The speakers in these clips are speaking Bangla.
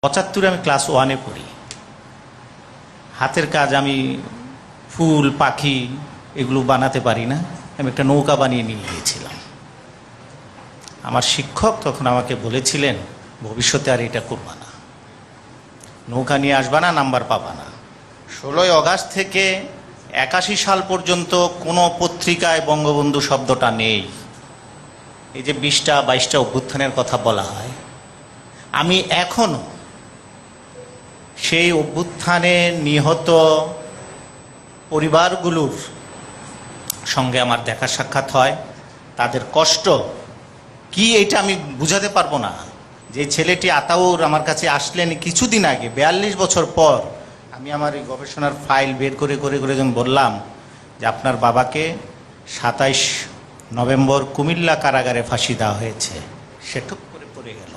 75 আমি ক্লাস 1-এ পড়ি। হাতের কাজ আমি ফুল পাখি এগুলো বানাতে পারি না। আমি একটা নৌকা বানিয়ে নিয়ে গিয়েছিলাম। আমার শিক্ষক তখন আমাকে বলেছিলেন, ভবিষ্যতে আর এটা করবা না, নৌকা নিয়ে আসবা না, নাম্বার পাবা না। 16ই আগস্ট থেকে 81 সাল পর্যন্ত কোনো পত্রিকায় বঙ্গবন্ধু শব্দটা নেই। এই যে 20টা 22টা অভ্যুত্থানের কথা বলা হয়, আমি এখনো সেই অভ্যুত্থানে নিহত পরিবারগুলোর সঙ্গে আমার দেখা সাক্ষাৎ হয়। তাদের কষ্ট কি এটা আমি বুঝাতে পারবো না। যে ছেলেটি আতাউর আমার কাছে আসলেন কিছুদিন আগে, 42 বছর পর, আমি আমার এই গবেষণার ফাইল বের করে যখন বললাম যে আপনার বাবাকে 27 নভেম্বর কুমিল্লা কারাগারে ফাঁসি দেওয়া হয়েছে, সে টুক করে পড়ে গেল।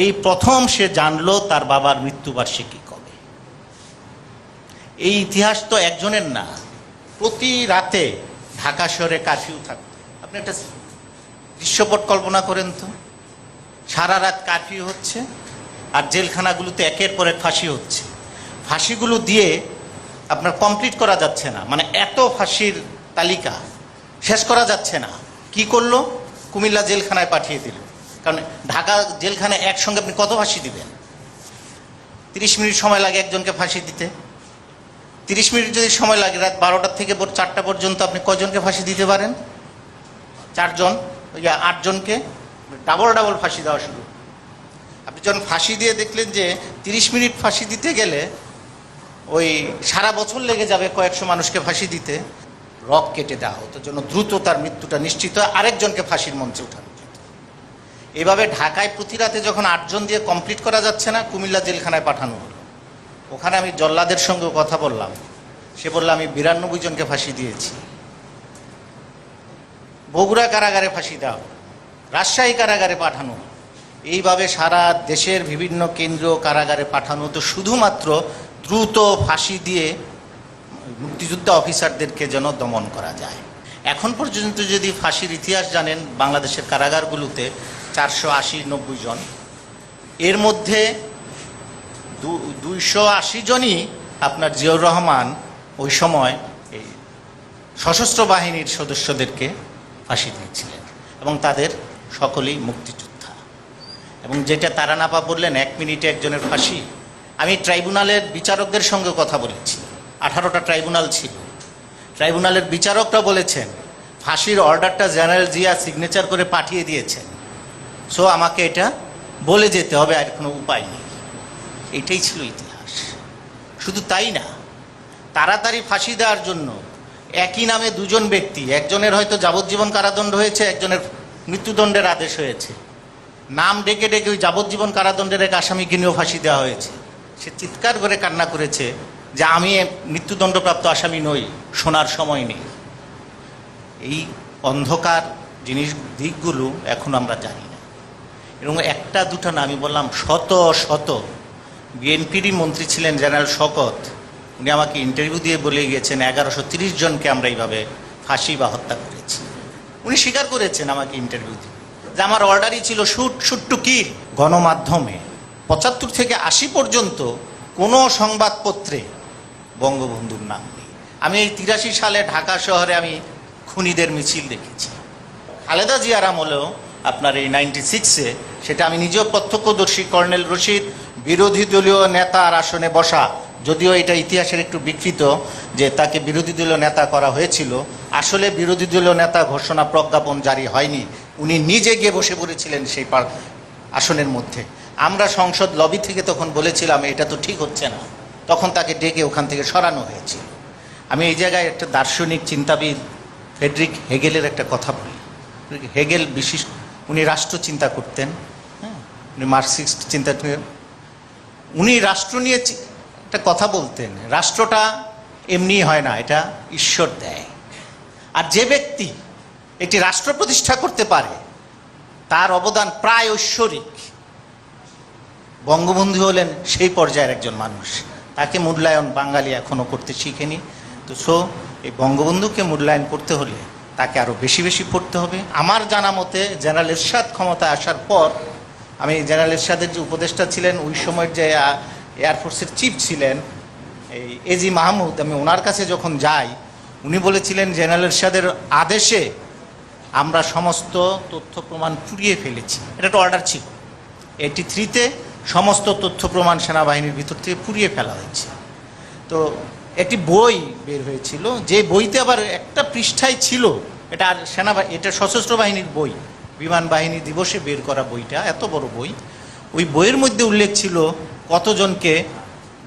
এই প্রথম সে জানলো তার বাবার মৃত্যুবার্ষিকী কবে। এই ইতিহাস তো একজনের না, প্রতি রাতে ঢাকা শহরে কারফিউ থাকতো। আপনি একটা দৃশ্যপট কল্পনা করেন তো, সারা রাত কারফিউ হচ্ছে আর জেলখানাগুলোতে একের পর এক ফাঁসি হচ্ছে। ফাঁসিগুলো দিয়ে আপনার কমপ্লিট করা যাচ্ছে না, মানে এত ফাঁসির তালিকা শেষ করা যাচ্ছে না। কি করলো? কুমিল্লা জেলখানায় পাঠিয়ে দিল। কারণ ঢাকা জেলখানায় একসঙ্গে আপনি কত ফাঁসি দিবেন? 30 মিনিট সময় লাগে একজনকে ফাঁসি দিতে। 30 মিনিট যদি সময় লাগে, রাত 12টা থেকে 4টা পর্যন্ত আপনি কজনকে ফাঁসি দিতে পারেন? 4 জন, 8 জনকে ডাবল ফাঁসি দেওয়া শুরু। আপনি যখন ফাঁসি দিয়ে দেখলেন যে 30 মিনিট ফাঁসি দিতে গেলে ওই সারা বছর লেগে যাবে কয়েকশো মানুষকে ফাঁসি দিতে, রক কেটে দেওয়া হতো জন্য দ্রুত তার মৃত্যুটা নিশ্চিত হয়, আরেকজনকে ফাঁসির মঞ্চে উঠানো যেত। এভাবে ঢাকায় প্রতি রাতে যখন 8 জন দিয়ে কমপ্লিট করা যাচ্ছে না, কুমিল্লা জেলখানায় পাঠানো হলো। ওখানে আমি জল্লাদের সঙ্গে কথা বললাম, সে বলল আমি 92 জনকে ফাঁসি দিয়েছি। বগুড়া কারাগারে ফাঁসি দেওয়া, রাজশাহী কারাগারে পাঠানো, এইভাবে সারা দেশের বিভিন্ন কেন্দ্রীয় কারাগারে পাঠানো হতো শুধুমাত্র দ্রুত ফাঁসি দিয়ে মুক্তিযোদ্ধা অফিসারদেরকে যেন দমন করা যায়। এখন পর্যন্ত যদি ফাঁসির ইতিহাস জানেন, বাংলাদেশের কারাগারগুলোতে 480-90 জন, এর মধ্যে 280 জনই আপনার জিয়াউর রহমান ওই সময় এই সশস্ত্র বাহিনীর সদস্যদেরকে ফাঁসি দিয়েছিলেন এবং তাদের সকলেই মুক্তিযোদ্ধা। এবং যেটা তারানাপা বললেন 1 মিনিটে একজনের ফাঁসি, আমি ট্রাইব্যুনালের বিচারকদের সঙ্গে কথা বলেছি। 18টা ট্রাইব্যুনাল ছিল, ট্রাইব্যুনালের বিচারকরা বলেছেন ফাঁসির অর্ডারটা জেনারেল জিয়া সিগনেচার করে পাঠিয়ে দিয়েছেন, সো আমাকে এটা বলে যেতে হবে, আর কোনো উপায় নেই। এটাই ছিল ইতিহাস। শুধু তাই না, তাড়াতাড়ি ফাঁসি দেওয়ার জন্য একই নামে 2 জন ব্যক্তি, একজনের হয়তো যাবজ্জীবন কারাদণ্ড হয়েছে, একজনের মৃত্যুদণ্ডের আদেশ হয়েছে, নাম ডেকে ওই যাবজ্জীবন কারাদণ্ডের এক আসামিকে নিয়েও ফাঁসি দেওয়া হয়েছে। সে চিৎকার করে কান্না করেছে যে আমি মৃত্যুদণ্ডপ্রাপ্ত আসামি নই, শোনার সময় নেই। এই অন্ধকার দিকগুলো এখন আমরা জানি না। এবং 1টা 2টা না, আমি বললাম শত শত। বিএনপিরই মন্ত্রী ছিলেন জেনারেল শওকত, উনি আমাকে ইন্টারভিউ দিয়ে বলে গিয়েছেন 1130 জনকে আমরা এইভাবে ফাঁসি বা হত্যা করেছি। উনি স্বীকার করেছেন আমাকে ইন্টারভিউ দিয়ে যে আমার অর্ডারই ছিল শুট টু কিল। গণমাধ্যমে 75 থেকে 80 পর্যন্ত কোনো সংবাদপত্রে বঙ্গবন্ধুর নাম নেই। আমি এই 83 সালে ঢাকা শহরে আমি খুনিদের মিছিল দেখেছি। খালেদা জিয়ার আমলেও আপনার এই 96-এ, সেটা আমি নিজেও প্রত্যক্ষদর্শী। কর্নেল রশিদ বিরোধী দলীয় নেতার আসনে বসা, যদিও এটা ইতিহাসের একটু বিকৃত যে তাকে বিরোধী দলীয় নেতা করা হয়েছিল, আসলে বিরোধী দলীয় নেতা ঘোষণা প্রজ্ঞাপন জারি হয়নি, উনি নিজে গিয়ে বসে পড়েছিলেন সেই আসনের মধ্যে। আমরা সংসদ লবি থেকে তখন বলেছিলাম এটা তো ঠিক হচ্ছে না, তখন তাকে ডেকে ওখান থেকে সরানো হয়েছিল। আমি এই জায়গায় একটা দার্শনিক চিন্তাবিদ ফ্রেডরিক হেগেলের একটা কথা বলি। হেগেল বিশিষ্ট, উনি রাষ্ট্র চিন্তা করতেন, হ্যাঁ, উনি মার্কসিস্ট চিন্তা, উনি রাষ্ট্র নিয়ে একটা কথা বলতেন, রাষ্ট্রটা এমনি হয় না, এটা ঈশ্বর দেয়। আর যে ব্যক্তি একটি রাষ্ট্র প্রতিষ্ঠা করতে পারে তার অবদান প্রায় ঐশ্বরিক। বঙ্গবন্ধু হলেন সেই পর্যায়ের একজন মানুষ, তাকে মূল্যায়ন বাঙালি এখনও করতে শিখেনি। তো এই বঙ্গবন্ধুকে মূল্যায়ন করতে হলে তাকে আরও বেশি বেশি পড়তে হবে। আমার জানা মতে জেনারেল এরশাদ ক্ষমতায় আসার পর আমি জেনারেল এরশাদের যে উপদেষ্টা ছিলেন ওই সময়ের যে এয়ারফোর্সের চিফ ছিলেন এই এজি মাহমুদ, আমি ওনার কাছে যখন যাই উনি বলেছিলেন জেনারেল এরশাদের আদেশে আমরা সমস্ত তথ্য প্রমাণ পুড়িয়ে ফেলেছি। এটা একটা অর্ডার ছিল। 83-তে সমস্ত তথ্য প্রমাণ সেনাবাহিনীর ভিতর থেকে পুড়িয়ে ফেলা হয়েছে। তো একটি বই বের হয়েছিল, যে বইতে আবার একটা পৃষ্ঠায় ছিল এটা আর এটা সশস্ত্র বাহিনীর বই, বিমান বাহিনী দিবসে বের করা বইটা, এত বড় বই। ওই বইয়ের মধ্যে উল্লেখ ছিল কতজনকে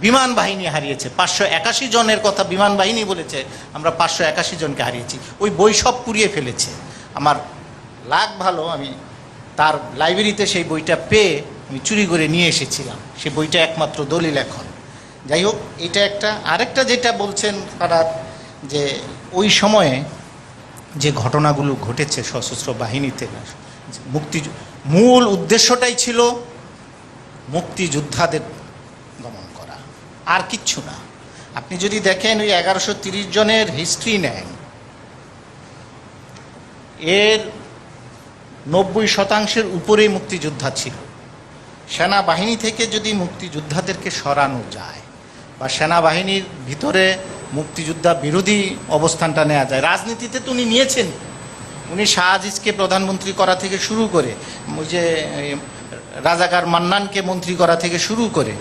বিমান বাহিনী হারিয়েছে। 581 জনের কথা বিমান বাহিনী বলেছে, আমরা 581 জনকে হারিয়েছি। ওই বই সব পুড়িয়ে ফেলেছে। আমার লাক ভালো, আমি তার লাইব্রেরিতে সেই বইটা পেয়ে আমি চুরি করে নিয়ে এসেছিলাম। সেই বইটা একমাত্র দলিল এখন। যাই হোক, এটা একটা। আরেকটা যেটা বলছেন তারা, যে ওই সময়ে যে ঘটনাগুলো ঘটেছে সশস্ত্র বাহিনীতে, মূল উদ্দেশ্যটাই ছিল মুক্তিযোদ্ধাদের দমন করা, আর কিচ্ছু না। আপনি যদি দেখেন ওই 1130 জনের হিস্ট্রি নেন, এর 90% উপরেই মুক্তিযোদ্ধা ছিল। সেনাবাহিনী থেকে যদি মুক্তিযোদ্ধাদেরকে সরানো যায় বা সেনাবাহিনীর ভিতরে মুক্তিযোদ্ধা বিরোধী অবস্থানটা নেওয়া যায়, রাজনীতিতে তো উনি নিয়েছেন। উনি শাহ আজিজকে প্রধানমন্ত্রী করা থেকে শুরু করে, ওই যে রাজাকার মান্নানকে মন্ত্রী করা থেকে শুরু করে,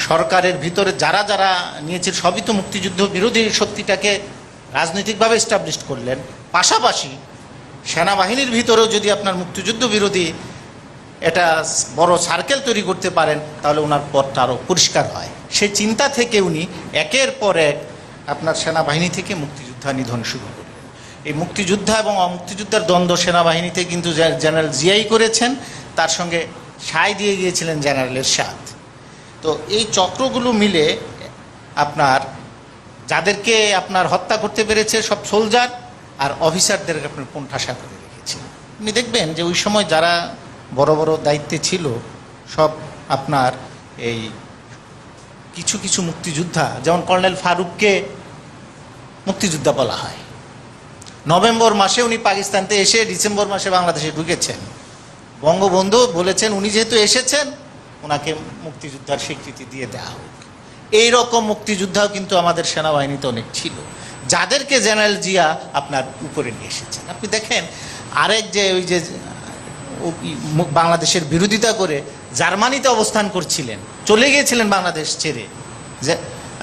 সরকারের ভিতরে যারা যারা নিয়েছেন সবই তো মুক্তিযুদ্ধ বিরোধী শক্তিটাকে রাজনৈতিকভাবে এস্টাবলিশ করলেন। পাশাপাশি সেনাবাহিনীর ভিতরেও যদি আপনার মুক্তিযুদ্ধ বিরোধী এটা বড় সার্কেল তৈরি করতে পারেন, তাহলে ওনার পথটা আরও পরিষ্কার হয়। সেই চিন্তা থেকে উনি একের পর এক আপনার সেনাবাহিনী থেকে মুক্তিযোদ্ধা নিধন শুরু করলেন। এই মুক্তিযোদ্ধা এবং অমুক্তিযোদ্ধার দ্বন্দ্ব সেনাবাহিনীতে কিন্তু জেনারেল জিয়াই করেছেন, তার সঙ্গে সায় দিয়ে গিয়েছিলেন জেনারেল এরশাদ। তো এই চক্রগুলো মিলে আপনার যাদেরকে আপনার হত্যা করতে পেরেছে সব সোলজার আর অফিসারদেরকে আপনার কোণঠাসা করে রেখেছে। আপনি দেখবেন যে ওই সময় যারা বড় বড় দায়িত্বে ছিল সব আপনার এই কিছু কিছু মুক্তিযোদ্ধা, যেমন কর্নেল ফারুককে মুক্তিযোদ্ধা বলা হয়। নভেম্বর মাসে উনি পাকিস্তানতে এসে ডিসেম্বর মাসে বাংলাদেশে ঢুকেছেন। বঙ্গবন্ধু বলেছেন উনি যেহেতু এসেছেন ওনাকে মুক্তিযোদ্ধার স্বীকৃতি দিয়ে দেওয়া হোক। এইরকম মুক্তিযোদ্ধাও কিন্তু আমাদের সেনাবাহিনীতে অনেক ছিল, যাদেরকে জেনারেল জিয়া আপনার উপরে নিয়ে এসেছেন। আপনি দেখেন আরেক যে ওই যে বাংলাদেশের বিরোধিতা করে জার্মানিতে অবস্থান করছিলেন, চলে গিয়েছিলেন বাংলাদেশ ছেড়ে, যে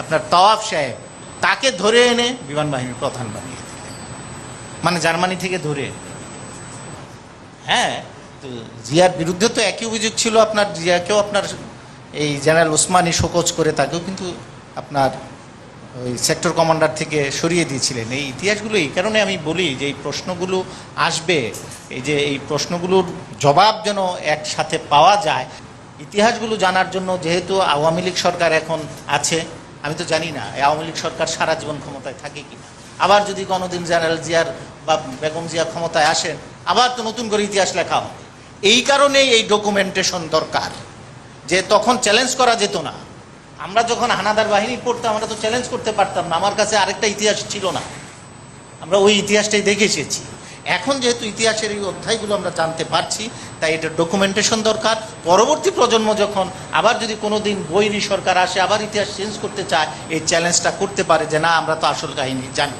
আপনার তওয়াফ সাহেব, তাকে ধরে এনে বিমান বাহিনীর প্রধান বানিয়ে দিলেন, মানে জার্মানি থেকে ধরে। হ্যাঁ, তো জিয়ার বিরুদ্ধে তো একই অভিযোগ ছিল আপনার, জিয়াকেও আপনার এই জেনারেল ওসমানী শোকজ করে তাকেও কিন্তু আপনার ওই সেক্টর কমান্ডার থেকে সরিয়ে দিয়েছিলেন। এই ইতিহাসগুলো এই কারণে আমি বলি যে এই প্রশ্নগুলো আসবে, এই যে এই প্রশ্নগুলোর জবাব যেন একসাথে পাওয়া যায়। ইতিহাসগুলো জানার জন্য, যেহেতু আওয়ামী লীগ সরকার এখন আছে, আমি তো জানি না আওয়ামী লীগ সরকার সারা জীবন ক্ষমতায় থাকে কিনা, আবার যদি কোনোদিন জেনারেল জিয়ার বা বেগম জিয়া ক্ষমতায় আসেন, আবার তো নতুন করে ইতিহাস লেখা হবে। এই কারণেই এই ডকুমেন্টেশন দরকার, যে তখন চ্যালেঞ্জ করা যেত না। আমরা যখন হানাদার বাহিনী পড়তাম আমরা তো চ্যালেঞ্জ করতে পারতাম না, আমার কাছে আরেকটা ইতিহাস ছিল না, আমরা ওই ইতিহাসটাই দেখে এসেছি। এখন যেহেতু ইতিহাসের এই অধ্যায়গুলো আমরা জানতে পারছি, তাই এটা ডকুমেন্টেশন দরকার। পরবর্তী প্রজন্ম যখন আবার যদি কোনো দিন বৈরী সরকার আসে, আবার ইতিহাস চেঞ্জ করতে চায়, এই চ্যালেঞ্জটা করতে পারে যে না, আমরা তো আসল কাহিনী জানি।